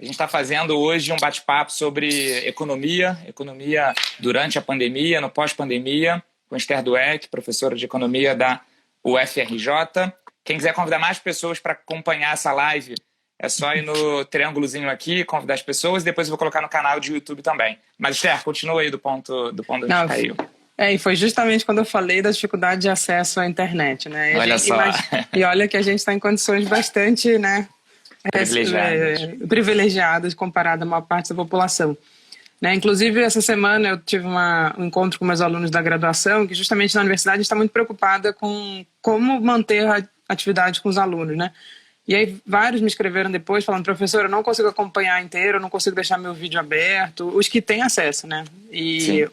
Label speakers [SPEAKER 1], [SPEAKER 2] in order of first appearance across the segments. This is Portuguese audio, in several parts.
[SPEAKER 1] A gente está fazendo hoje um bate-papo sobre economia durante a pandemia, no pós-pandemia, com Esther Dweck, professora de economia da UFRJ. Quem quiser convidar mais pessoas para acompanhar essa live, é só ir no triângulozinho aqui, convidar as pessoas, e depois eu vou colocar no canal de YouTube também. Mas, Esther, continua aí do ponto onde caiu.
[SPEAKER 2] E foi justamente quando eu falei da dificuldade de acesso à internet, né?
[SPEAKER 1] Olha só.
[SPEAKER 2] E olha que a gente está em condições bastante, né, privilegiadas comparado à maior parte da população. Né? Inclusive, essa semana eu tive um encontro com meus alunos da graduação, que justamente na universidade a gente está muito preocupada com como manter a atividade com os alunos, né? E aí vários me escreveram depois falando: professor, eu não consigo acompanhar inteiro, eu não consigo deixar meu vídeo aberto, os que têm acesso, né?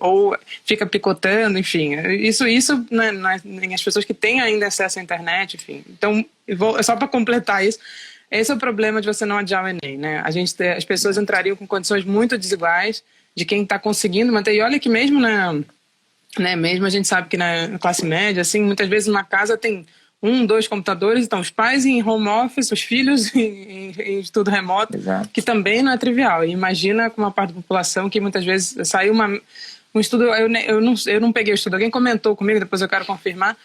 [SPEAKER 2] Ou fica picotando, enfim. Isso né, as pessoas que têm ainda acesso à internet, enfim. Então, só para completar isso, esse é o problema de você não adiar o Enem, né? As pessoas entrariam com condições muito desiguais de quem está conseguindo manter. E olha que mesmo mesmo a gente sabe que na classe média, assim, muitas vezes uma casa tem 1, 2 computadores, então os pais em home office, os filhos em estudo remoto. Exato. Que também não é trivial. E imagina com uma parte da população que muitas vezes saiu um estudo, eu não peguei o estudo, alguém comentou comigo, depois eu quero confirmar,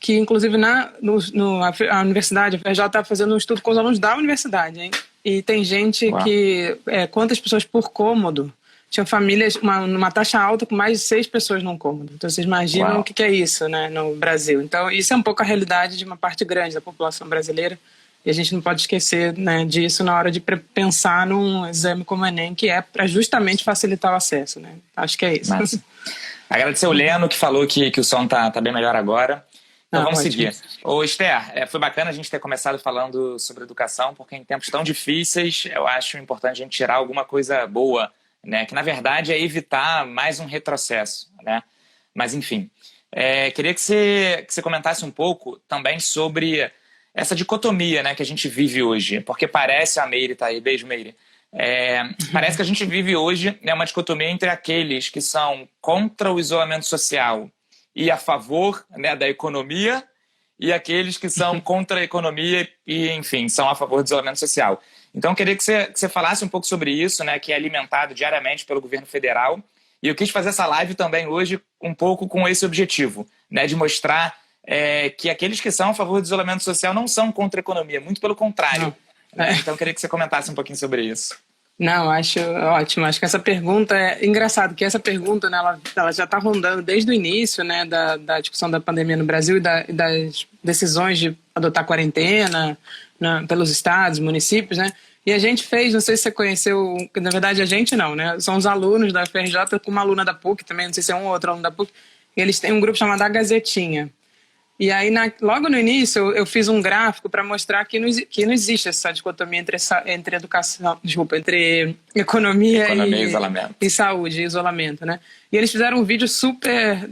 [SPEAKER 2] que inclusive a universidade, a FRJ, está fazendo um estudo com os alunos da universidade, hein? E tem gente que, quantas pessoas por cômodo, tinha famílias, numa taxa alta com mais de 6 pessoas num cômodo. Então vocês imaginam o que é isso, né, no Brasil. Então isso é um pouco a realidade de uma parte grande da população brasileira, e a gente não pode esquecer, né, disso na hora de pensar num exame como o Enem, que é para justamente facilitar o acesso, né? Acho que é isso.
[SPEAKER 1] Mas, agradecer o Leno, que falou que o som tá bem melhor agora. Então vamos seguir. Ô, Esther, foi bacana a gente ter começado falando sobre educação, porque em tempos tão difíceis eu acho importante a gente tirar alguma coisa boa, né? Que na verdade é evitar mais um retrocesso, né? Mas enfim, queria que você comentasse um pouco também sobre essa dicotomia, né, que a gente vive hoje, porque parece, a Meire tá aí, beijo Meire, parece que a gente vive hoje, né, uma dicotomia entre aqueles que são contra o isolamento social e a favor, né, da economia, e aqueles que são contra a economia e, enfim, são a favor do isolamento social. Então, eu queria que você falasse um pouco sobre isso, né, que é alimentado diariamente pelo governo federal. E eu quis fazer essa live também hoje um pouco com esse objetivo, né, de mostrar que aqueles que são a favor do isolamento social não são contra a economia, muito pelo contrário. Então, eu queria que você comentasse um pouquinho sobre isso.
[SPEAKER 2] Não, acho ótimo. Acho que essa pergunta é engraçado, que essa pergunta, né, ela já está rondando desde o início, né, da discussão da pandemia no Brasil e das decisões de adotar quarentena, né, pelos estados, municípios, né? E a gente fez, não sei se você conheceu, na verdade a gente não, né? São os alunos da UFRJ com uma aluna da PUC também, não sei se é um ou outro aluno da PUC, e eles têm um grupo chamado A Gazetinha. E aí, logo no início, eu fiz um gráfico para mostrar que não existe essa dicotomia entre educação, entre economia e saúde, e isolamento, né? E eles fizeram um vídeo super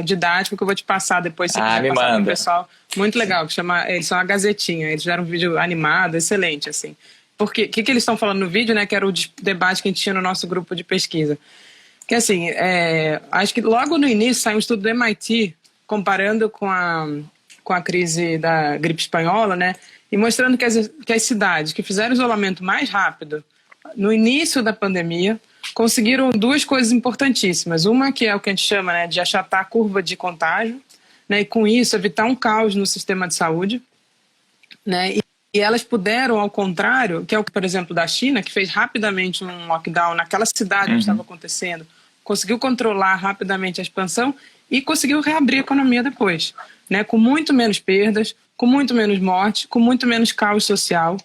[SPEAKER 2] didático, que eu vou te passar depois, se quiser passar para o pessoal. Muito legal, eles são A Gazetinha, eles fizeram um vídeo animado, excelente, assim. Porque o que eles estão falando no vídeo, né, que era o debate que a gente tinha no nosso grupo de pesquisa. Que assim, acho que logo no início saiu um estudo do MIT, comparando com a crise da gripe espanhola, né? E mostrando que as cidades que fizeram isolamento mais rápido no início da pandemia conseguiram 2 coisas importantíssimas. Uma que é o que a gente chama, né, de achatar a curva de contágio, né? E com isso evitar um caos no sistema de saúde, né? E elas puderam, ao contrário, que é o que, por exemplo, da China, que fez rapidamente um lockdown naquela cidade onde estava acontecendo, conseguiu controlar rapidamente a expansão e conseguiu reabrir a economia depois, né? Com muito menos perdas, com muito menos morte, com muito menos caos social,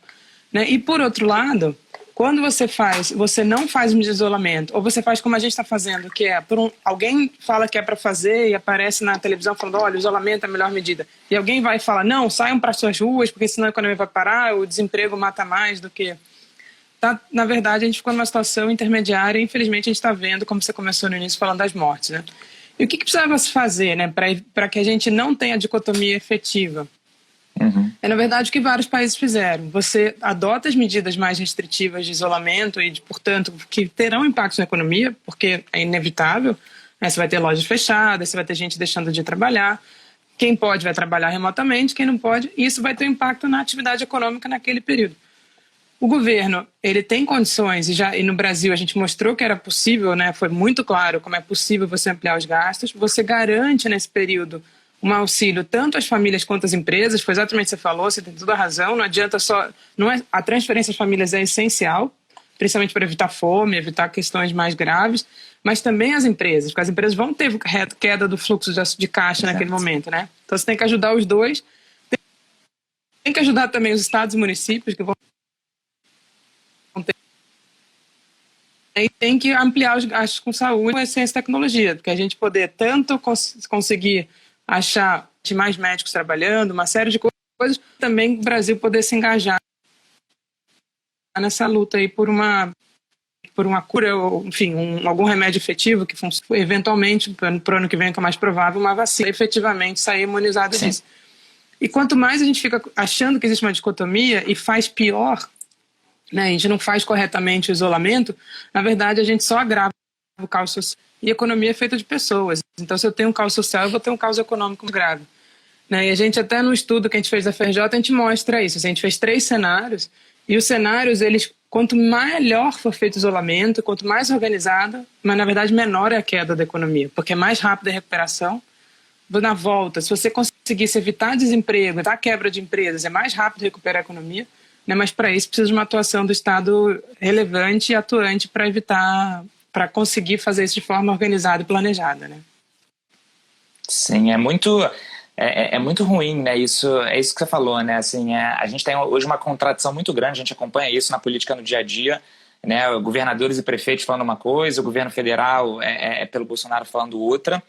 [SPEAKER 2] né? E por outro lado, quando você não faz um isolamento, ou você faz como a gente está fazendo, que é alguém fala que é para fazer e aparece na televisão falando: olha, o isolamento é a melhor medida, e alguém vai falar: não, saiam para as suas ruas, porque senão a economia vai parar, o desemprego mata mais do que... Na verdade, a gente ficou numa situação intermediária e infelizmente a gente está vendo, como você começou no início falando, das mortes, né? E o que precisava se fazer, né, para que a gente não tenha dicotomia efetiva? É, na verdade, o que vários países fizeram. Você adota as medidas mais restritivas de isolamento e, portanto, que terão impactos na economia, porque é inevitável, né? Você vai ter lojas fechadas, você vai ter gente deixando de trabalhar. Quem pode vai trabalhar remotamente, quem não pode, e isso vai ter impacto na atividade econômica naquele período. O governo, ele tem condições, e no Brasil a gente mostrou que era possível, né? Foi muito claro como é possível você ampliar os gastos. Você garante nesse período um auxílio tanto às famílias quanto às empresas. Foi exatamente o que você falou, você tem toda a razão. Não adianta só... a transferência às famílias é essencial, principalmente para evitar fome, evitar questões mais graves, mas também as empresas, porque as empresas vão ter queda do fluxo de caixa naquele momento, né? Então você tem que ajudar os dois. Tem que ajudar também os estados e municípios que vão ter. E tem que ampliar os gastos com saúde, com ciência e tecnologia, porque a gente poder tanto conseguir achar mais médicos trabalhando, uma série de coisas, também o Brasil poder se engajar nessa luta aí por uma cura, ou, enfim, algum remédio efetivo que eventualmente, para o ano que vem, que é mais provável, uma vacina efetivamente sair imunizada disso. E quanto mais a gente fica achando que existe uma dicotomia e faz pior, né, a gente não faz corretamente o isolamento, na verdade a gente só agrava o caos social. E a economia é feita de pessoas. Então, se eu tenho um caos social, eu vou ter um caos econômico grave. Né? E a gente, até no estudo que a gente fez da FRJ, a gente mostra isso. A gente fez 3 cenários, e os cenários, quanto melhor for feito o isolamento, quanto mais organizado, mas na verdade menor é a queda da economia, porque é mais rápida a recuperação. Na volta, se você conseguisse evitar desemprego, evitar quebra de empresas, é mais rápido recuperar a economia, né? Mas para isso precisa de uma atuação do Estado relevante e atuante para evitar, para conseguir fazer isso de forma organizada e planejada, né?
[SPEAKER 1] Sim, é muito ruim, né? Isso que você falou, né? Assim, a gente tem hoje uma contradição muito grande, a gente acompanha isso na política no dia a dia, né? Governadores e prefeitos falando uma coisa, o governo federal pelo Bolsonaro falando outra.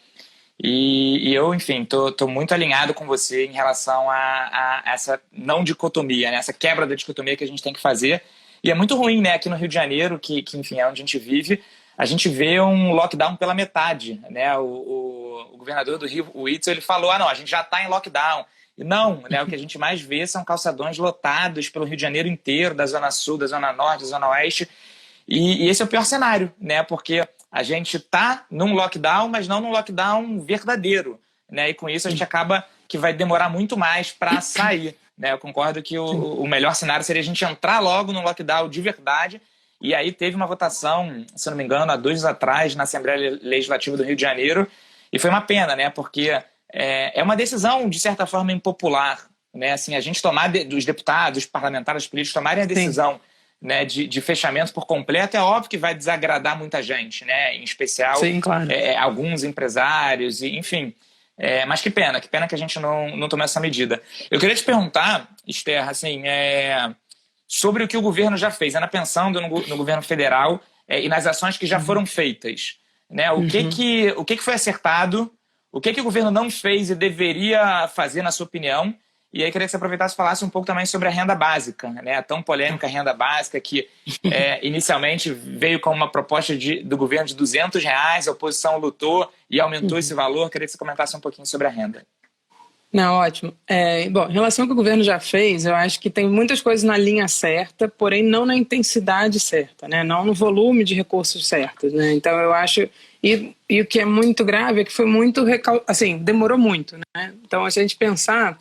[SPEAKER 1] E eu, enfim, tô muito alinhado com você em relação a essa não dicotomia, né? Essa quebra da dicotomia que a gente tem que fazer. E é muito ruim, né? Aqui no Rio de Janeiro, que enfim, é onde a gente vive, a gente vê um lockdown pela metade, né? O governador do Rio, o Witzel, ele falou, não, a gente já está em lockdown. E não, né? O que a gente mais vê são calçadões lotados pelo Rio de Janeiro inteiro, da Zona Sul, da Zona Norte, da Zona Oeste. E esse é o pior cenário, né? Porque a gente está num lockdown, mas não num lockdown verdadeiro, né? E com isso a gente acaba que vai demorar muito mais para sair, né? Eu concordo que o melhor cenário seria a gente entrar logo no lockdown de verdade. E aí teve uma votação, se não me engano, há 2 dias atrás, na Assembleia Legislativa do Rio de Janeiro, e foi uma pena, né? Porque é uma decisão, de certa forma, impopular, né? Assim, a gente dos deputados, dos parlamentares políticos tomarem a decisão, né, de fechamento por completo, é óbvio que vai desagradar muita gente, né? Em especial,
[SPEAKER 2] sim, claro.
[SPEAKER 1] Alguns empresários, enfim. Mas que pena que a gente não tomou essa medida. Eu queria te perguntar, Esther, assim, sobre o que o governo já fez, pensando no governo federal e nas ações que já foram feitas, né? O que foi acertado, o que o governo não fez e deveria fazer, na sua opinião? E aí queria que você aproveitasse e falasse um pouco também sobre a renda básica, né? A tão polêmica renda básica que inicialmente veio com uma proposta do governo de R$200, a oposição lutou e aumentou esse valor. Queria que você comentasse um pouquinho sobre a renda.
[SPEAKER 2] Não, ótimo. Bom, em relação ao que o governo já fez, eu acho que tem muitas coisas na linha certa, porém não na intensidade certa, né? Não no volume de recursos certos, né? Então eu acho... E o que é muito grave é que foi muito... Assim, demorou muito, né? Então, se a gente pensar...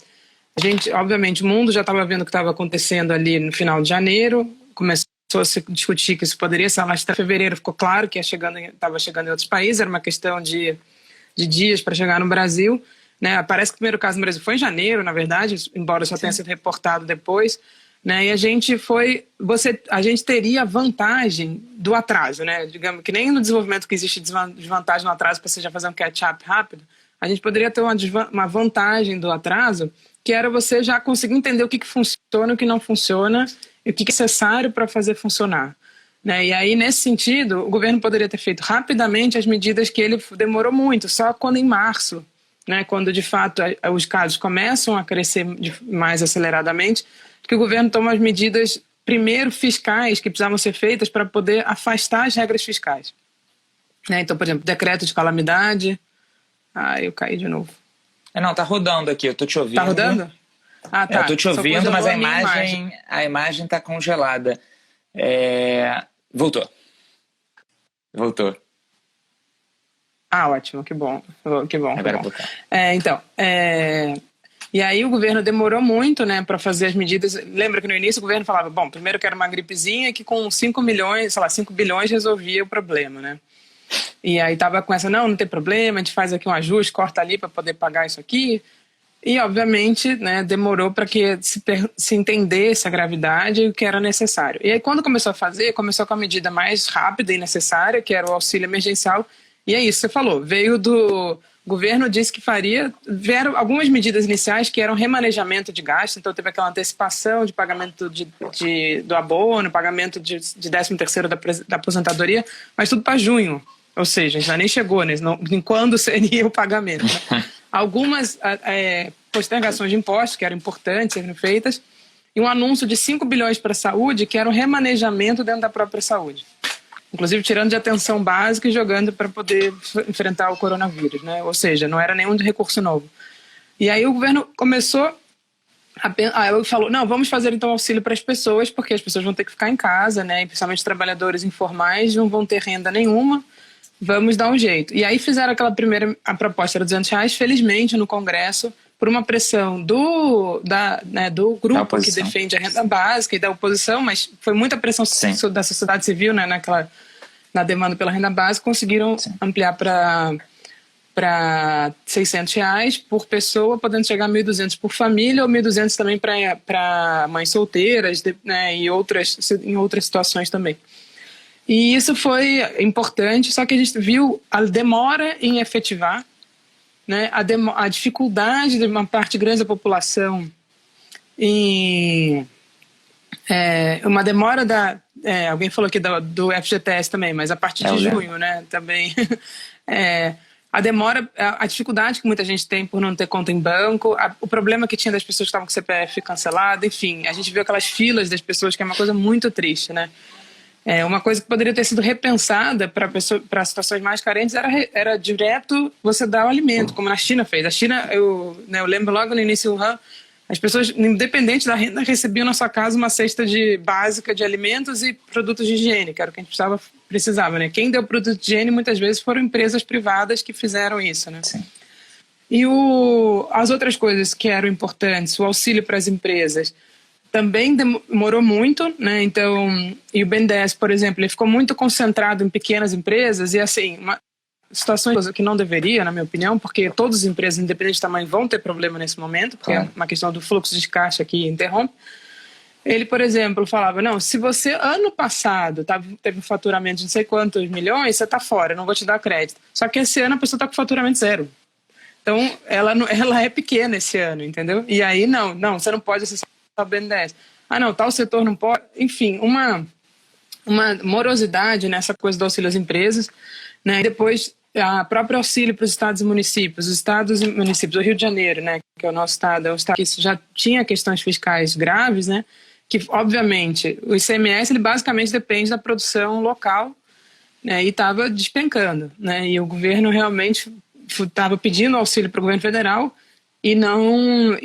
[SPEAKER 2] obviamente, o mundo já estava vendo o que estava acontecendo ali no final de janeiro, começou a se discutir que isso poderia ser alastrar. Em fevereiro ficou claro que estava chegando em outros países, era uma questão de dias para chegar no Brasil, né? Parece que o primeiro caso no Brasil foi em janeiro, na verdade, embora só tenha sido reportado depois, né? E a gente teria vantagem do atraso, né? Digamos que nem no desenvolvimento que existe desvantagem no atraso para você já fazer um catch-up rápido, a gente poderia ter uma vantagem do atraso, que era você já conseguir entender o que funciona, o que não funciona e o que é necessário para fazer funcionar, né? E aí, nesse sentido, o governo poderia ter feito rapidamente as medidas que ele demorou muito, só quando em março, né, quando de fato os casos começam a crescer mais aceleradamente, que o governo toma as medidas, primeiro fiscais, que precisavam ser feitas para poder afastar as regras fiscais, né? Então, por exemplo, decreto de calamidade... eu caí de novo.
[SPEAKER 1] Não, tá rodando aqui, eu tô te ouvindo.
[SPEAKER 2] Tá rodando? Tá.
[SPEAKER 1] Eu tô te ouvindo, mas a imagem tá congelada. Voltou.
[SPEAKER 2] Ótimo, que bom.
[SPEAKER 1] Agora voltou.
[SPEAKER 2] E aí o governo demorou muito, né, para fazer as medidas. Lembra que no início o governo falava, bom, primeiro que era uma gripezinha que com 5 milhões, sei lá, 5 bilhões resolvia o problema, né? E aí tava com essa, não tem problema, a gente faz aqui um ajuste, corta ali para poder pagar isso aqui. E, obviamente, né, demorou para que se entendesse a gravidade e o que era necessário. E aí, quando começou a fazer, começou com a medida mais rápida e necessária, que era o auxílio emergencial. E é isso que você falou. Veio do... O governo disse que faria... Vieram algumas medidas iniciais que eram remanejamento de gasto. Então, teve aquela antecipação de pagamento do abono, pagamento de 13º da aposentadoria, mas tudo para junho. Ou seja, já nem chegou, né? Em quando seria o pagamento, né? Algumas postergações de impostos, que eram importantes serem feitas, e um anúncio de 5 bilhões para a saúde, que era um remanejamento dentro da própria saúde. Inclusive tirando de atenção básica e jogando para poder enfrentar o coronavírus, né? Ou seja, não era nenhum recurso novo. E aí o governo começou falou, não, vamos fazer então auxílio para as pessoas, porque as pessoas vão ter que ficar em casa, né? E principalmente trabalhadores informais não vão ter renda nenhuma. Vamos dar um jeito. E aí fizeram a proposta era R$200, felizmente no Congresso, por uma pressão do grupo que defende a renda básica e da oposição, mas foi muita pressão da sociedade civil, né, na demanda pela renda básica, conseguiram ampliar para R$600 por pessoa, podendo chegar a R$1.200 por família, ou R$1.200 também para mães solteiras, né, e em outras situações também. E isso foi importante, só que a gente viu a demora em efetivar, né, a dificuldade de uma parte grande da população em uma demora alguém falou aqui do FGTS também, mas a partir de junho, né, também a dificuldade que muita gente tem por não ter conta em banco, o problema que tinha das pessoas que estavam com o CPF cancelado, enfim, a gente viu aquelas filas das pessoas, que é uma coisa muito triste, né? Uma coisa que poderia ter sido repensada para situações mais carentes era direto você dar o alimento, como na China fez. A China, eu lembro logo no início, as pessoas, independente da renda, recebiam na sua casa uma cesta básica de alimentos e produtos de higiene, que era o que a gente precisava, né? Quem deu produto de higiene muitas vezes foram empresas privadas que fizeram isso, né?
[SPEAKER 1] Sim.
[SPEAKER 2] E as outras coisas que eram importantes, o auxílio para as empresas, também demorou muito, né? Então, e o BNDES, por exemplo, ele ficou muito concentrado em pequenas empresas e, assim, situações que não deveria, na minha opinião, porque todas as empresas, independente do tamanho, vão ter problema nesse momento, porque é uma questão do fluxo de caixa que interrompe. Ele, por exemplo, falava, não, se você, ano passado, teve um faturamento de não sei quantos milhões, você está fora, eu não vou te dar crédito. Só que esse ano a pessoa está com faturamento zero. Então, ela é pequena esse ano, entendeu? E aí, não, você não pode acessar o BNDES. Não, tal setor não pode. Enfim, uma morosidade nessa coisa do auxílio às empresas, né? E depois, a própria auxílio para os estados e municípios. Os estados e municípios, o Rio de Janeiro, né, que é o nosso estado, é um estado que já tinha questões fiscais graves, né? Que, obviamente, o ICMS, ele basicamente depende da produção local, né? E estava despencando, né? E o governo realmente estava pedindo auxílio para o governo federal e não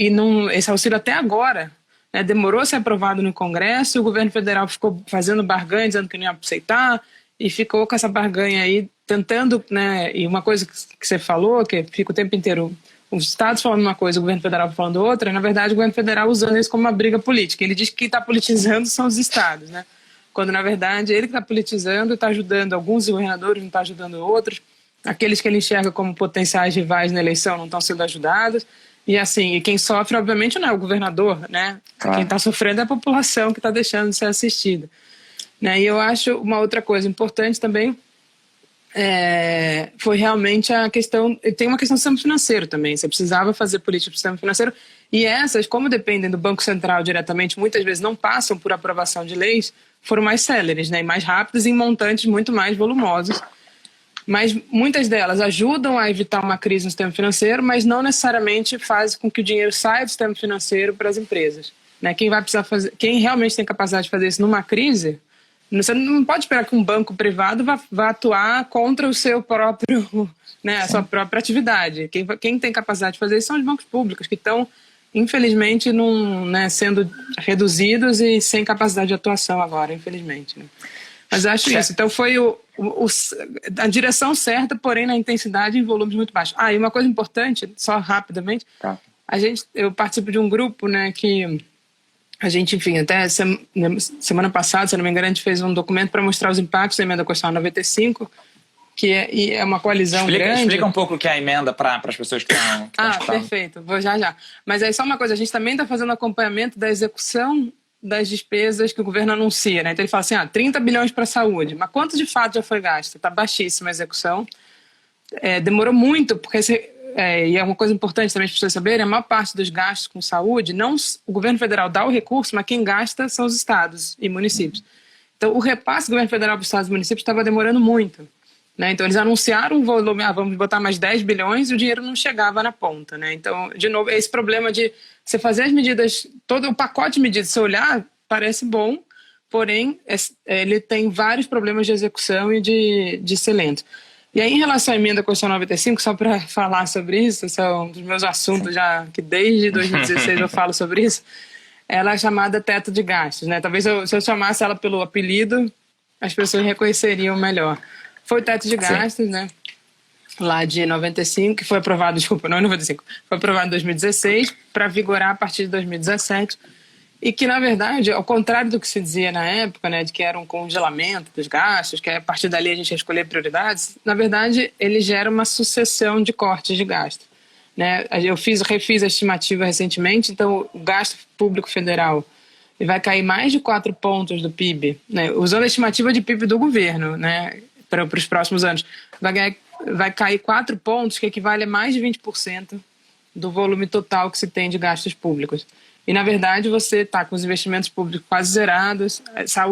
[SPEAKER 2] esse auxílio até agora, né, demorou a ser aprovado no Congresso, o governo federal ficou fazendo barganha, dizendo que não ia aceitar, e ficou com essa barganha aí, tentando, né, e uma coisa que você falou, que fica o tempo inteiro os estados falando uma coisa, o governo federal falando outra, na verdade o governo federal usando isso como uma briga política. Ele diz que quem está politizando são os estados, né? Quando na verdade ele que está politizando, está ajudando alguns governadores, não está ajudando outros, aqueles que ele enxerga como potenciais rivais na eleição não estão sendo ajudados. E assim, e quem sofre, obviamente, não é o governador, né? Claro. Quem está sofrendo é a população que está deixando de ser assistida. Né? E eu acho uma outra coisa importante também foi realmente a questão... Tem uma questão do sistema financeiro também. Você precisava fazer política para o sistema financeiro. E essas, como dependem do Banco Central diretamente, muitas vezes não passam por aprovação de leis, foram mais céleres, né? E mais rápidas e em montantes muito mais volumosos. Mas muitas delas ajudam a evitar uma crise no sistema financeiro, mas não necessariamente fazem com que o dinheiro saia do sistema financeiro para as empresas. Né? Quem realmente tem capacidade de fazer isso numa crise, você não pode esperar que um banco privado vá atuar contra o seu próprio, né, a sua própria atividade. Quem tem capacidade de fazer isso são os bancos públicos, que estão, infelizmente, sendo reduzidos e sem capacidade de atuação agora, infelizmente. Né? Mas acho isso. Então foi a direção certa, porém na intensidade e em volumes muito baixos. E uma coisa importante, só rapidamente, Eu participo de um grupo, né, que a gente, enfim, até semana passada, se não me engano, a gente fez um documento para mostrar os impactos da emenda constitucional 95, que é uma coalizão grande.
[SPEAKER 1] Explica um pouco o que é a emenda para as pessoas que estão
[SPEAKER 2] perfeito, vou já. Mas aí só uma coisa, a gente também está fazendo acompanhamento da execução das despesas que o governo anuncia, né? Então ele fala assim, 30 bilhões para a saúde, mas quanto de fato já foi gasto? Está baixíssima a execução. Demorou muito, porque e é uma coisa importante também as pessoas saberem, a maior parte dos gastos com saúde, o governo federal dá o recurso, mas quem gasta são os estados e municípios. Então o repasse do governo federal para os estados e municípios estava demorando muito. Né? Então, eles anunciaram um volume, vamos botar mais 10 bilhões, e o dinheiro não chegava na ponta. Né? Então, de novo, esse problema de você fazer as medidas, todo o pacote de medidas, se olhar, parece bom, porém, ele tem vários problemas de execução e de ser lento. E aí, em relação à emenda constitucional 95, só para falar sobre isso, esse é um dos meus assuntos já, que desde 2016 eu falo sobre isso, ela é chamada teto de gastos. Né? Talvez se eu chamasse ela pelo apelido, as pessoas reconheceriam melhor. Foi o teto de gastos, né? Lá de 95, que foi aprovado, não em 95, foi aprovado em 2016, para vigorar a partir de 2017. E que, na verdade, ao contrário do que se dizia na época, né, de que era um congelamento dos gastos, que a partir dali a gente ia escolher prioridades, na verdade, ele gera uma sucessão de cortes de gasto. Né? Eu refiz a estimativa recentemente, então o gasto público federal vai cair mais de 4 pontos do PIB, né? Usando a estimativa de PIB do governo, né? Para os próximos anos, vai cair 4 pontos, que equivale a mais de 20% do volume total que se tem de gastos públicos. E, na verdade, você está com os investimentos públicos quase zerados,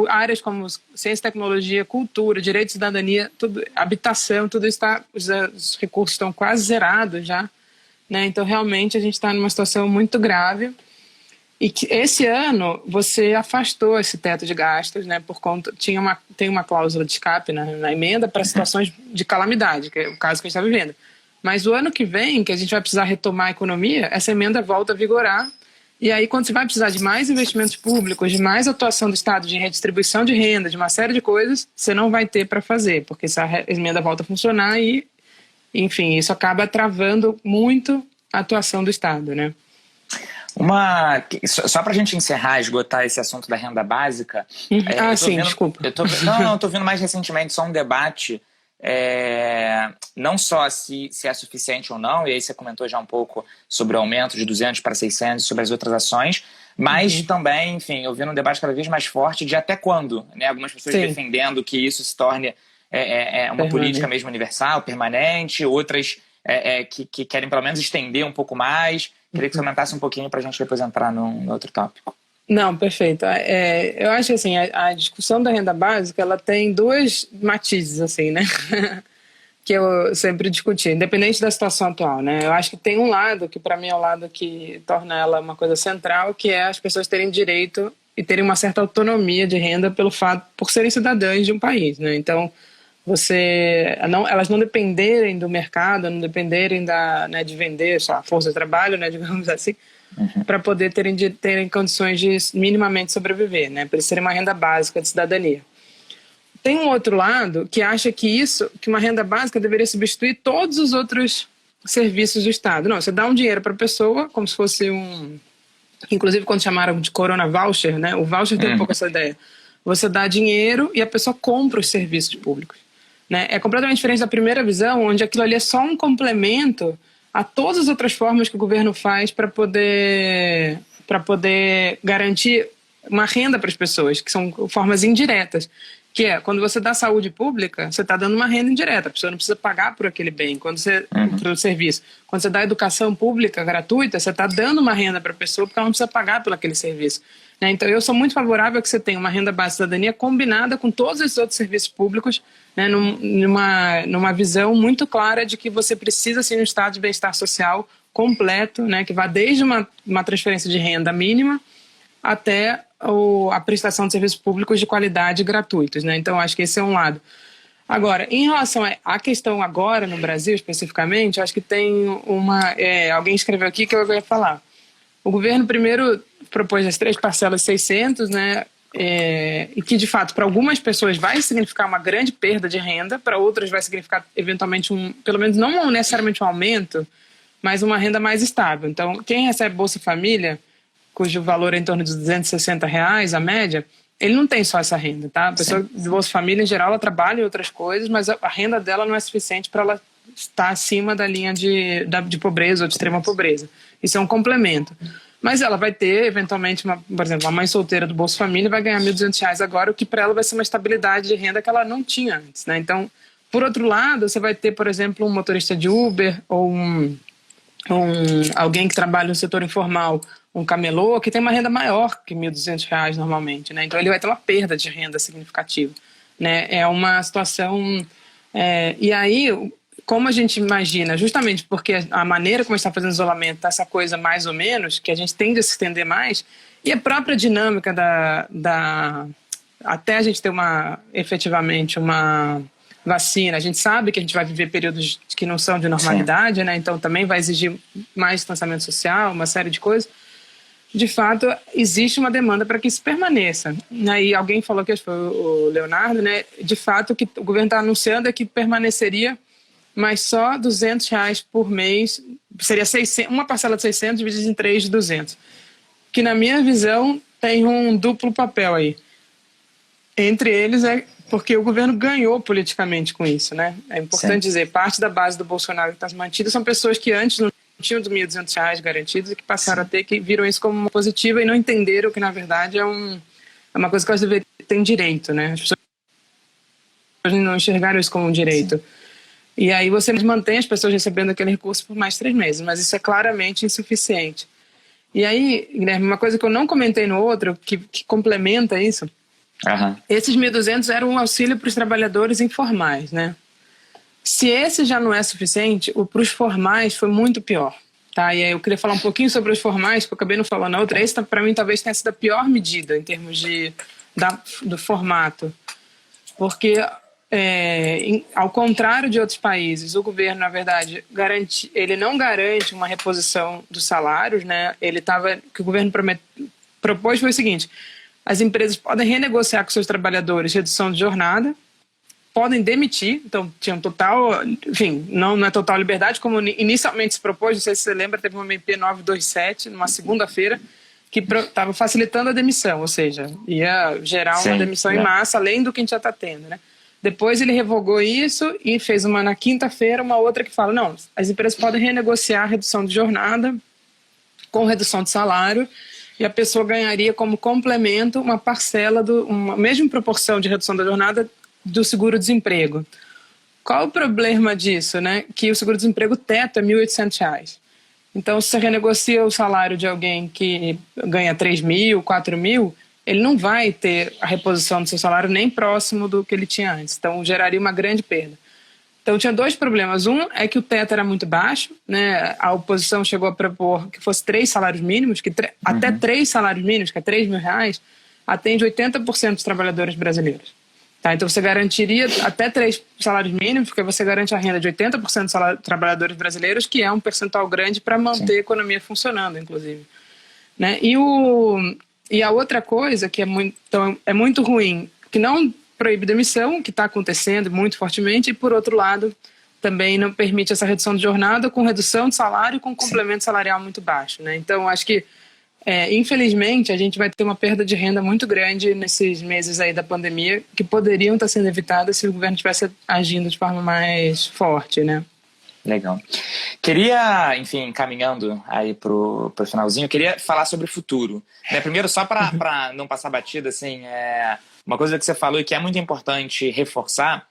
[SPEAKER 2] áreas como ciência e tecnologia, cultura, direito de cidadania, habitação, tudo isso os recursos estão quase zerados já. Né? Então, realmente, a gente está numa situação muito grave. E que esse ano você afastou esse teto de gastos, né, por conta tem uma cláusula de escape na emenda para situações de calamidade, que é o caso que a gente está vivendo. Mas o ano que vem, que a gente vai precisar retomar a economia, essa emenda volta a vigorar. E aí, quando você vai precisar de mais investimentos públicos, de mais atuação do Estado, de redistribuição de renda, de uma série de coisas, você não vai ter para fazer, porque essa emenda volta a funcionar e, enfim, isso acaba travando muito a atuação do Estado, né?
[SPEAKER 1] Só para a gente encerrar, esgotar esse assunto da renda básica.
[SPEAKER 2] Desculpa.
[SPEAKER 1] Eu estou vendo mais recentemente só um debate, não só se é suficiente ou não, e aí você comentou já um pouco sobre o aumento de 200 para 600, sobre as outras ações, mas também, enfim, eu vi um debate cada vez mais forte de até quando, né? Algumas pessoas defendendo que isso se torne uma política mesmo universal, permanente, outras que querem pelo menos estender um pouco mais. Queria que você comentasse um pouquinho para a gente depois entrar no outro tópico.
[SPEAKER 2] Não, perfeito. Eu acho que assim, a discussão da renda básica ela tem 2 matizes, assim, né? que eu sempre discuti, independente da situação atual, né? Eu acho que tem um lado que para mim é o lado que torna ela uma coisa central, que é as pessoas terem direito e terem uma certa autonomia de renda por serem cidadãs de um país, né? Então, elas não dependerem do mercado, não dependerem de vender só a força de trabalho, né, digamos assim, para poder terem condições de minimamente sobreviver, né, para serem uma renda básica de cidadania. Tem um outro lado que acha que uma renda básica deveria substituir todos os outros serviços do Estado. Não, você dá um dinheiro para a pessoa, como se fosse inclusive quando chamaram de Corona Voucher, né, o voucher tem um pouco essa ideia. Você dá dinheiro e a pessoa compra os serviços públicos. Né? É completamente diferente da primeira visão, onde aquilo ali é só um complemento a todas as outras formas que o governo faz para poder garantir uma renda para as pessoas, que são formas indiretas. Que é, quando você dá saúde pública, você está dando uma renda indireta, a pessoa não precisa pagar por aquele bem, pelo serviço. Quando você dá educação pública gratuita, você está dando uma renda para a pessoa porque ela não precisa pagar por aquele serviço. Né? Então, eu sou muito favorável a que você tenha uma renda básica de cidadania combinada com todos esses outros serviços públicos, né? numa visão muito clara de que você precisa, sim, de um estado de bem-estar social completo, né? Que vá desde uma transferência de renda mínima até a prestação de serviços públicos de qualidade gratuitos, né? Então, acho que esse é um lado. Agora, em relação à questão agora no Brasil, especificamente, acho que tem alguém escreveu aqui que eu ia falar. O governo primeiro propôs as 3 parcelas 600, né? E que, de fato, para algumas pessoas vai significar uma grande perda de renda, para outras vai significar, eventualmente, pelo menos não necessariamente um aumento, mas uma renda mais estável. Então, quem recebe Bolsa Família, cujo valor é em torno de R$260, a média, ele não tem só essa renda, tá? A pessoa de Bolsa Família, em geral, ela trabalha em outras coisas, mas a renda dela não é suficiente para ela estar acima da linha de pobreza ou de extrema pobreza. Isso é um complemento. Mas ela vai ter, eventualmente, por exemplo, uma mãe solteira do Bolsa Família vai ganhar R$1.200 agora, o que para ela vai ser uma estabilidade de renda que ela não tinha antes, né? Então, por outro lado, você vai ter, por exemplo, um motorista de Uber ou alguém que trabalha no setor informal, um camelô, que tem uma renda maior que R$1.200 normalmente, né? Então ele vai ter uma perda de renda significativa, né? É uma situação... e aí, como a gente imagina, justamente porque a maneira como a gente está fazendo isolamento tá essa coisa mais ou menos, que a gente tende a se estender mais, e a própria dinâmica até a gente ter efetivamente uma vacina, a gente sabe que a gente vai viver períodos que não são de normalidade, né? Então também vai exigir mais distanciamento social, uma série de coisas. De fato, existe uma demanda para que isso permaneça. E alguém falou, que foi o Leonardo, né? De fato, o que o governo está anunciando é que permaneceria, mas só R$200 por mês, seria 600, uma parcela de 600 dividida em 3 de 200. Que na minha visão tem um duplo papel aí. Entre eles porque o governo ganhou politicamente com isso, né? É importante dizer, parte da base do Bolsonaro que está mantida são pessoas que antes não tinham os R$1.200 garantidos e que passaram a ter, que viram isso como uma positiva e não entenderam que, na verdade, é uma coisa que elas deveriam ter direito, né? As pessoas não enxergaram isso como um direito. E aí você mantém as pessoas recebendo aquele recurso por mais 3 meses, mas isso é claramente insuficiente. E aí, Guilherme, uma coisa que eu não comentei no outro, que complementa isso, esses 1.200 eram um auxílio para os trabalhadores informais, né? Se esse já não é suficiente, para os formais foi muito pior, tá? E aí eu queria falar um pouquinho sobre os formais, porque eu acabei não falando na outra. Esse, para mim, talvez tenha sido a pior medida em termos do formato. Porque, ao contrário de outros países, o governo, na verdade, ele não garante uma reposição dos salários, né? O que o governo propôs foi o seguinte: as empresas podem renegociar com seus trabalhadores redução de jornada, podem demitir, então tinham total, enfim, não é total liberdade, como inicialmente se propôs, não sei se você lembra, teve uma MP 927, numa segunda-feira, que estava facilitando a demissão, ou seja, ia gerar uma demissão em massa, além do que a gente já está tendo, né? Depois ele revogou isso e fez na quinta-feira uma outra que fala, não, as empresas podem renegociar a redução de jornada com redução de salário, e a pessoa ganharia como complemento uma parcela, uma mesma proporção de redução da jornada do seguro-desemprego. Qual o problema disso, né? Que o seguro-desemprego teto é R$1.800. Então, se você renegocia o salário de alguém que ganha 3.000, 4.000, ele não vai ter a reposição do seu salário nem próximo do que ele tinha antes. Então, geraria uma grande perda. Então, tinha 2 problemas. Um é que o teto era muito baixo, né? A oposição chegou a propor que fosse 3 salários mínimos, até 3 salários mínimos, que é R$3.000, atende 80% dos trabalhadores brasileiros. Tá? Então, você garantiria até 3 salários mínimos, porque você garante a renda de 80% dos trabalhadores brasileiros, que é um percentual grande para manter a economia funcionando, inclusive. Né? E a outra coisa que é muito ruim, que não proíbe demissão, que está acontecendo muito fortemente, e, por outro lado, também não permite essa redução de jornada com redução de salário e com complemento salarial muito baixo. Né? Então, acho que, infelizmente, a gente vai ter uma perda de renda muito grande nesses meses aí da pandemia, que poderiam estar sendo evitadas se o governo estivesse agindo de forma mais forte, né?
[SPEAKER 1] Legal. Queria, enfim, caminhando aí pro finalzinho, queria falar sobre o futuro. Né? Primeiro, só para não passar batida, assim, uma coisa que você falou e que é muito importante reforçar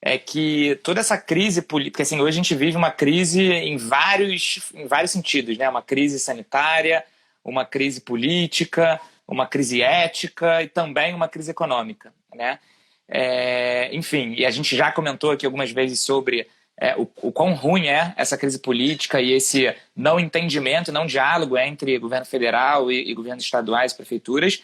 [SPEAKER 1] é que toda essa crise política, assim, hoje a gente vive uma crise em vários sentidos, né? Uma crise sanitária, uma crise política, uma crise ética e também uma crise econômica, né? Enfim, e a gente já comentou aqui algumas vezes sobre o quão ruim é essa crise política e esse não entendimento, não diálogo entre governo federal e governos estaduais, prefeituras,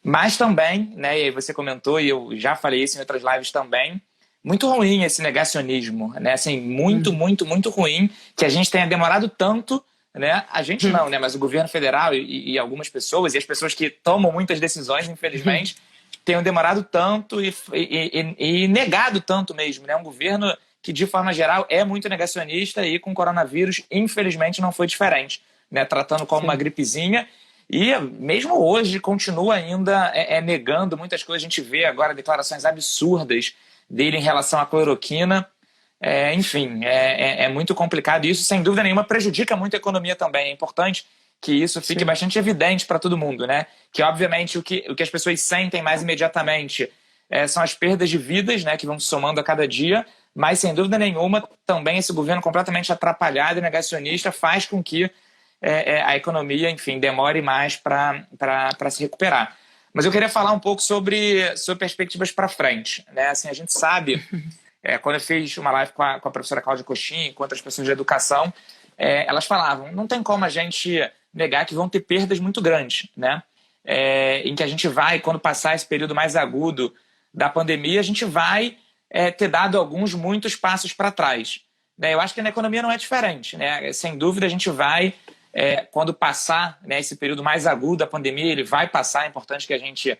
[SPEAKER 1] mas também, né, e aí você comentou e eu já falei isso em outras lives também, muito ruim esse negacionismo, né? Assim, muito, muito, muito ruim que a gente tenha demorado tanto, né? A gente não, né? Mas o governo federal e algumas pessoas, e as pessoas que tomam muitas decisões, infelizmente, tenham demorado tanto e negado tanto mesmo, né? Um governo que, de forma geral, é muito negacionista e com o coronavírus, infelizmente, não foi diferente, né? Tratando como uma gripezinha e, mesmo hoje, continua ainda negando muitas coisas. A gente vê agora declarações absurdas dele em relação à cloroquina. Enfim, é muito complicado e isso, sem dúvida nenhuma, prejudica muito a economia também. É importante que isso fique bastante evidente para todo mundo, né? Que, obviamente, o que as pessoas sentem mais imediatamente são as perdas de vidas, né, que vão se somando a cada dia, mas, sem dúvida nenhuma, também esse governo completamente atrapalhado e negacionista faz com que a economia, enfim, demore mais para se recuperar. Mas eu queria falar um pouco sobre perspectivas para frente, né? Assim, a gente sabe, quando eu fiz uma live com a professora Cláudia Cochin e com outras pessoas de educação, elas falavam, não tem como a gente negar que vão ter perdas muito grandes, né? Em que a gente vai, quando passar esse período mais agudo da pandemia, a gente vai ter dado muitos passos para trás, né? Eu acho que na economia não é diferente, né? Sem dúvida a gente vai, quando passar, né, esse período mais agudo da pandemia, ele vai passar, é importante que a gente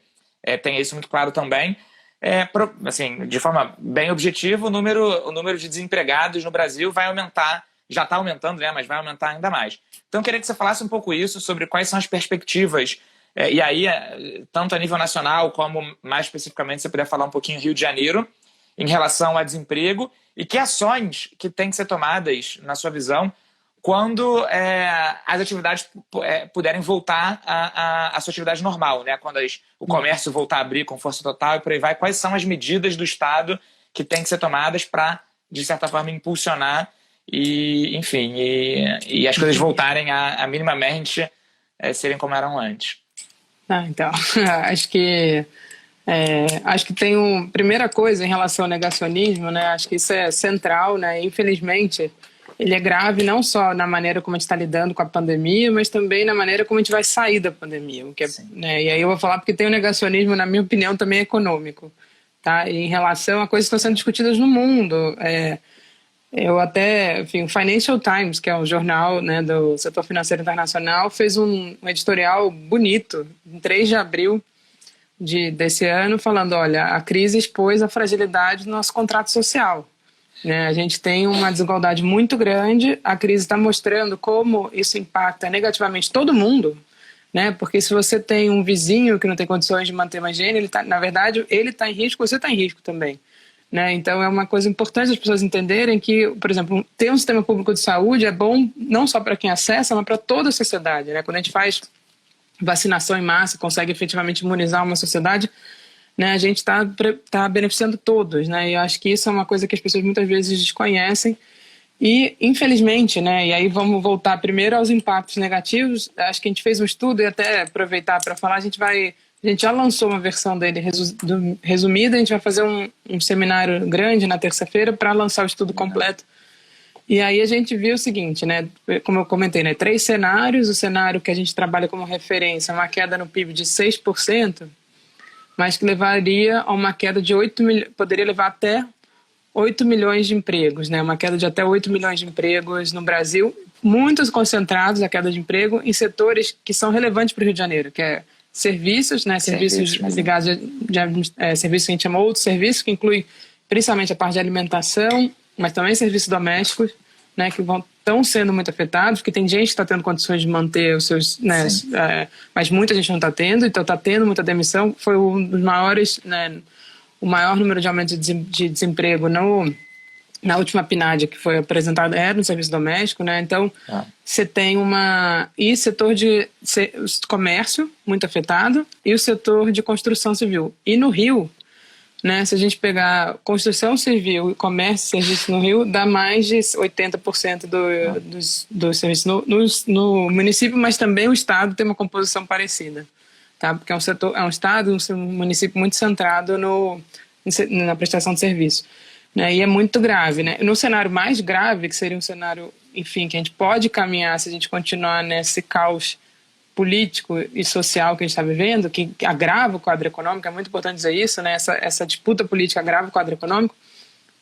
[SPEAKER 1] tenha isso muito claro também. Assim, de forma bem objetiva, o número de desempregados no Brasil vai aumentar, já está aumentando, né, mas vai aumentar ainda mais. Então, eu queria que você falasse um pouco isso, sobre quais são as perspectivas, e aí, tanto a nível nacional, como mais especificamente, você puder falar um pouquinho Rio de Janeiro, em relação a desemprego, e que ações que têm que ser tomadas, na sua visão, quando as atividades puderem voltar à sua atividade normal, né? Quando o comércio voltar a abrir com força total e por aí vai, quais são as medidas do Estado que têm que ser tomadas para, de certa forma, impulsionar e, enfim, e as coisas voltarem a minimamente serem como eram antes?
[SPEAKER 2] Então, acho que tem primeira coisa em relação ao negacionismo, né? Acho que isso é central, né? Infelizmente, ele é grave não só na maneira como a gente está lidando com a pandemia, mas também na maneira como a gente vai sair da pandemia. Né? E aí eu vou falar porque tem o negacionismo, na minha opinião, também econômico, tá? E em relação a coisas que estão sendo discutidas no mundo. O Financial Times, que é um jornal, né, do setor financeiro internacional, fez um editorial bonito, em 3 de abril desse ano, falando, olha, a crise expôs a fragilidade do nosso contrato social. Né? A gente tem uma desigualdade muito grande, a crise está mostrando como isso impacta negativamente todo mundo, né? Porque se você tem um vizinho que não tem condições de manter uma higiene, na verdade, ele está em risco, você está em risco também. Né? Então, é uma coisa importante as pessoas entenderem que, por exemplo, ter um sistema público de saúde é bom não só para quem acessa, mas para toda a sociedade. Né? Quando a gente faz vacinação em massa, consegue efetivamente imunizar uma sociedade, né, a gente está beneficiando todos. Né? E eu acho que isso é uma coisa que as pessoas muitas vezes desconhecem. E, infelizmente, né, e aí vamos voltar primeiro aos impactos negativos. Acho que a gente fez um estudo e até aproveitar para falar, a gente já lançou uma versão dele resumida, a gente vai fazer um seminário grande na terça-feira para lançar o estudo completo. E aí a gente viu o seguinte, né, como eu comentei, né, 3 cenários, o cenário que a gente trabalha como referência, uma queda no PIB de 6%, mas que levaria a uma queda de poderia levar até 8 milhões de empregos, né, uma queda de até 8 milhões de empregos no Brasil, muitos concentrados, a queda de emprego, em setores que são relevantes para o Rio de Janeiro, que é serviços, né? Serviços ligados serviços que a gente chama outros serviços, que inclui principalmente a parte de alimentação, mas também serviços domésticos, né? Que estão sendo muito afetados, porque tem gente que está tendo condições de manter os seus, né? Mas muita gente não está tendo, então está tendo muita demissão. Foi um dos maiores, né? O maior número de aumento de desemprego na última PNAD que foi apresentada era no serviço doméstico, né? Então, você tem e setor de comércio muito afetado e o setor de construção civil. E no Rio, né, se a gente pegar construção civil e comércio e serviço no Rio, dá mais de 80% dos serviços no município, mas também o estado tem uma composição parecida, tá? Porque é um estado, um município muito centrado na prestação de serviço. Né, e é muito grave, né? No cenário mais grave, que seria um cenário, enfim, que a gente pode caminhar se a gente continuar nesse caos político e social que a gente está vivendo, que agrava o quadro econômico, é muito importante dizer isso, né? Essa disputa política agrava o quadro econômico.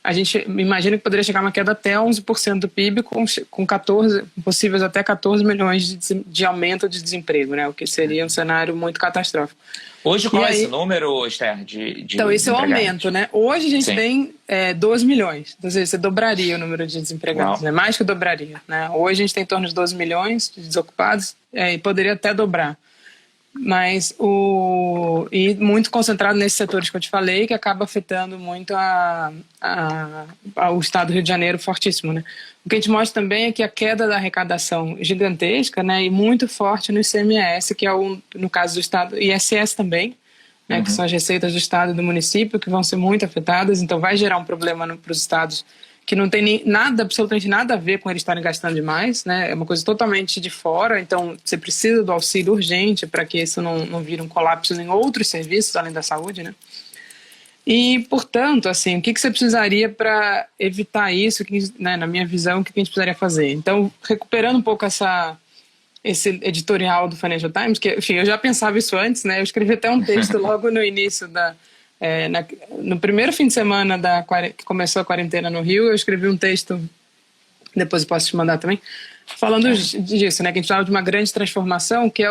[SPEAKER 2] a gente imagina que poderia chegar a uma queda até 11% do PIB, com 14, possíveis até 14 milhões de aumento de desemprego, né? O que seria um cenário muito catastrófico.
[SPEAKER 1] Hoje, qual é esse número, Esther,
[SPEAKER 2] então, esse é o aumento, né? Hoje a gente tem 12 milhões. Ou seja, você dobraria o número de desempregados, né? Mais que dobraria, né? Hoje a gente tem em torno de 12 milhões de desocupados e poderia até dobrar. Mas e muito concentrado nesses setores que eu te falei, que acaba afetando muito o estado do Rio de Janeiro fortíssimo, né? O que a gente mostra também é que a queda da arrecadação gigantesca, né, e muito forte no ICMS, que é no caso do estado, e ISS também, né, que são as receitas do estado e do município, que vão ser muito afetadas, então vai gerar um problema para os estados que não tem absolutamente nada a ver com eles estarem gastando demais, né? É uma coisa totalmente de fora, então você precisa do auxílio urgente para que isso não vire um colapso em outros serviços, além da saúde, né? E, portanto, assim, o que você precisaria para evitar isso, né, na minha visão, o que a gente precisaria fazer? Então, recuperando um pouco esse editorial do Financial Times, que, enfim, eu já pensava isso antes, né? Eu escrevi até um texto logo no início no primeiro fim de semana que começou a quarentena no Rio, eu escrevi um texto, depois eu posso te mandar também, falando disso, né, que a gente falava de uma grande transformação, que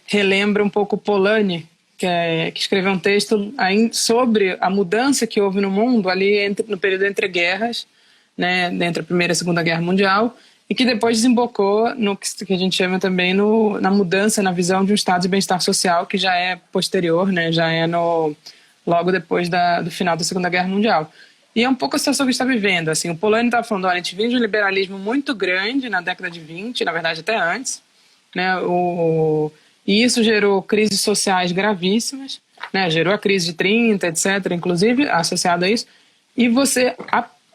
[SPEAKER 2] relembra um pouco Polanyi, que escreveu um texto sobre a mudança que houve no mundo ali no período entre guerras, né, entre a Primeira e a Segunda Guerra Mundial, e que depois desembocou no que a gente chama também na mudança na visão de um estado de bem-estar social, que já é posterior, né, já é logo depois do final da Segunda Guerra Mundial. E é um pouco a situação que a gente está vivendo. Assim, o Polanyi estava falando, olha, a gente vinha de um liberalismo muito grande na década de 20, na verdade até antes, né, e isso gerou crises sociais gravíssimas, né, gerou a crise de 30, etc., inclusive associada a isso, e você...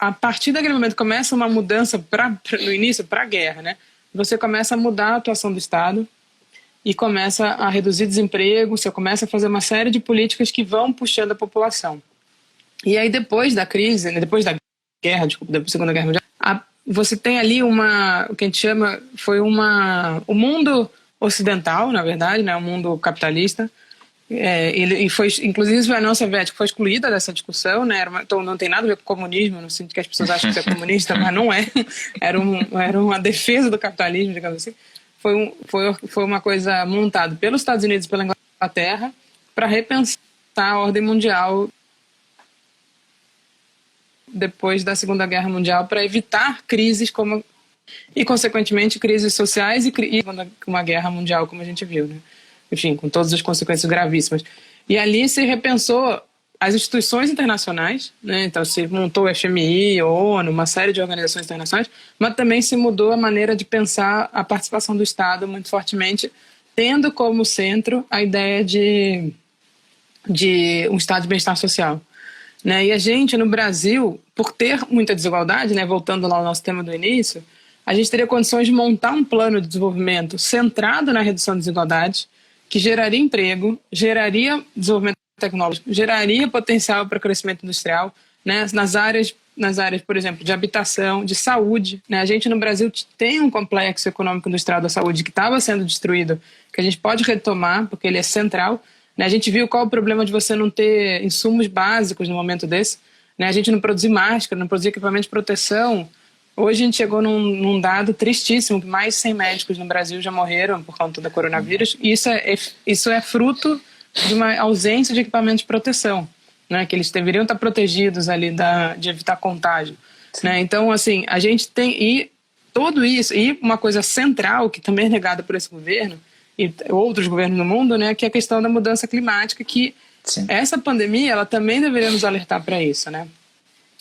[SPEAKER 2] A partir daquele momento começa uma mudança no início para a guerra, né? Você começa a mudar a atuação do Estado e começa a reduzir desemprego, você começa a fazer uma série de políticas que vão puxando a população. E aí depois da crise, né, depois da guerra, depois da Segunda Guerra Mundial, você tem ali o que a gente chama, o mundo ocidental, na verdade, né, o mundo capitalista, e foi, inclusive a União Soviética foi excluída dessa discussão, né? Então não tem nada a ver com o comunismo, no sentido que as pessoas acham que isso é comunista, mas não é. Era uma defesa do capitalismo, digamos assim. Foi uma coisa montada pelos Estados Unidos e pela Inglaterra para repensar a ordem mundial depois da Segunda Guerra Mundial, para evitar crises e consequentemente crises sociais e uma guerra mundial, como a gente viu, né? Enfim, com todas as consequências gravíssimas. E ali se repensou as instituições internacionais, né? Então se montou o FMI, a ONU, uma série de organizações internacionais, mas também se mudou a maneira de pensar a participação do Estado muito fortemente, tendo como centro a ideia de um Estado de bem-estar social, né? E a gente, no Brasil, por ter muita desigualdade, né? Voltando lá ao nosso tema do início, a gente teria condições de montar um plano de desenvolvimento centrado na redução da desigualdade, que geraria emprego, geraria desenvolvimento tecnológico, geraria potencial para crescimento industrial, né, nas áreas, por exemplo, de habitação, de saúde, né? A gente no Brasil tem um complexo econômico industrial da saúde que estava sendo destruído, que a gente pode retomar, porque ele é central, né? A gente viu qual o problema de você não ter insumos básicos no momento desse, né? A gente não produzir máscara, não produzir equipamento de proteção. Hoje a gente chegou num dado tristíssimo, que mais de 100 médicos no Brasil já morreram por conta do coronavírus, e isso é fruto de uma ausência de equipamento de proteção, né? Que eles deveriam estar protegidos ali de evitar contágio, né? Então, assim, a gente tem tudo isso, e uma coisa central, que também é negada por esse governo, e outros governos no mundo, né? Que é a questão da mudança climática, que essa pandemia, ela também deveria nos alertar para isso, né?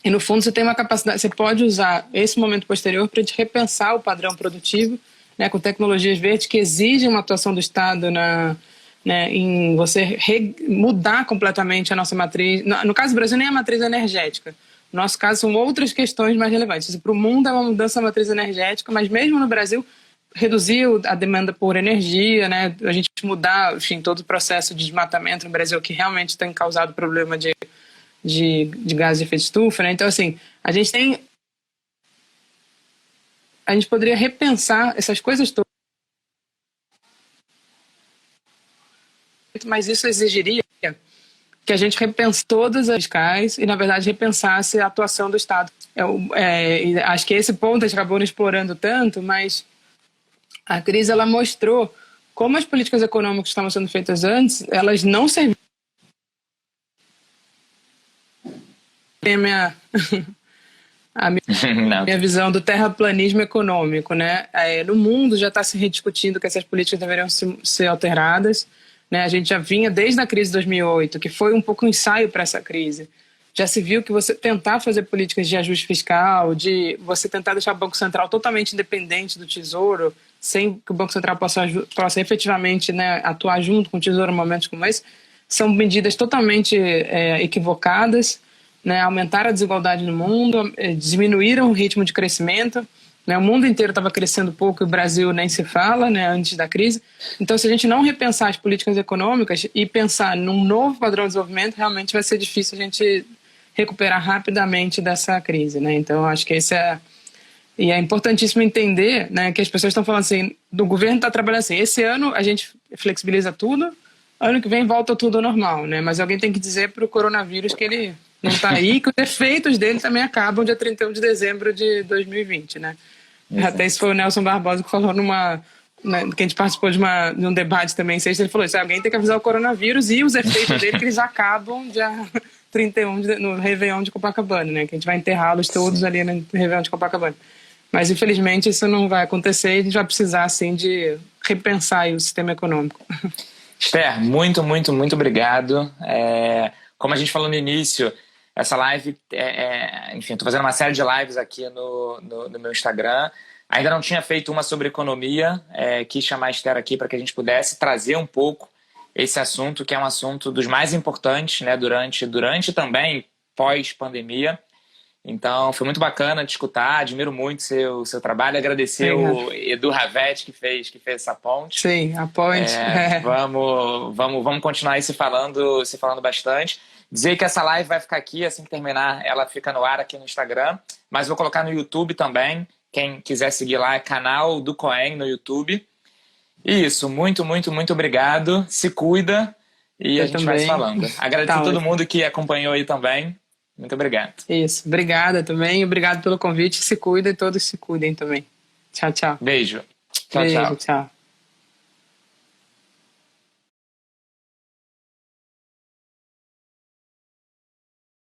[SPEAKER 2] E, no fundo, você tem uma capacidade, você pode usar esse momento posterior para repensar o padrão produtivo, né, com tecnologias verdes que exigem uma atuação do Estado em você mudar completamente a nossa matriz. No caso do Brasil, nem a matriz energética. No nosso caso, são outras questões mais relevantes. Para o mundo, é uma mudança da matriz energética, mas mesmo no Brasil, reduzir a demanda por energia, né, a gente mudar, enfim, todo o processo de desmatamento no Brasil, que realmente tem causado problema de gás de efeito estufa, né? Então, assim, a gente poderia repensar essas coisas todas, mas isso exigiria que a gente repense todas as fiscais e, na verdade, repensasse a atuação do Estado. Acho que esse ponto a gente acabou não explorando tanto, mas a crise ela mostrou como as políticas econômicas que estavam sendo feitas antes, elas não serviam. A minha visão do terraplanismo econômico, né? No mundo já está se rediscutindo que essas políticas deveriam ser alteradas, né? A gente já vinha desde a crise de 2008, que foi um pouco um ensaio para essa crise. Já se viu que você tentar fazer políticas de ajuste fiscal, de você tentar deixar o Banco Central totalmente independente do Tesouro, sem que o Banco Central possa efetivamente, né, atuar junto com o Tesouro em momentos como esse, são medidas totalmente equivocadas, né? Aumentaram a desigualdade no mundo, diminuíram o ritmo de crescimento. O mundo inteiro estava crescendo pouco e o Brasil nem se fala, né, antes da crise. Então, se a gente não repensar as políticas econômicas e pensar num novo padrão de desenvolvimento, realmente vai ser difícil a gente recuperar rapidamente dessa crise, né? Então, acho que e é importantíssimo entender, né, que as pessoas estão falando assim, do governo está trabalhando assim, esse ano a gente flexibiliza tudo, ano que vem volta tudo ao normal, né? Mas alguém tem que dizer para o coronavírus que ele não está aí, que os efeitos dele também acabam dia 31 de dezembro de 2020, né? Exato. Até isso foi o Nelson Barbosa que falou que a gente participou de um debate também, ele falou isso, alguém tem que avisar o coronavírus e os efeitos dele que eles acabam dia 31 no Réveillon de Copacabana, né? Que a gente vai enterrá-los todos ali no Réveillon de Copacabana. Mas, infelizmente, isso não vai acontecer e a gente vai precisar, assim, de repensar aí o sistema econômico.
[SPEAKER 1] Esther, muito, muito, muito obrigado. Como a gente falou no início, essa live, enfim, estou fazendo uma série de lives aqui no meu Instagram. Ainda não tinha feito uma sobre economia, quis chamar a Esther aqui para que a gente pudesse trazer um pouco esse assunto, que é um assunto dos mais importantes, né, durante também pós-pandemia. Então, foi muito bacana te escutar, admiro muito o seu trabalho, agradecer o Edu Ravetti que fez essa ponte.
[SPEAKER 2] Sim, a ponte.
[SPEAKER 1] Vamos continuar aí se falando bastante. Dizer que essa live vai ficar aqui, assim que terminar, ela fica no ar aqui no Instagram, mas vou colocar no YouTube também. Quem quiser seguir lá é canal do Cohen no YouTube. E isso, muito, muito, muito obrigado. Se cuida e a gente vai se falando. Agradeço a todo mundo que acompanhou aí também. Muito obrigado.
[SPEAKER 2] Isso, obrigada também. Obrigado pelo convite. Se cuida e todos se cuidem também. Tchau, tchau.
[SPEAKER 1] Beijo.
[SPEAKER 2] Tchau.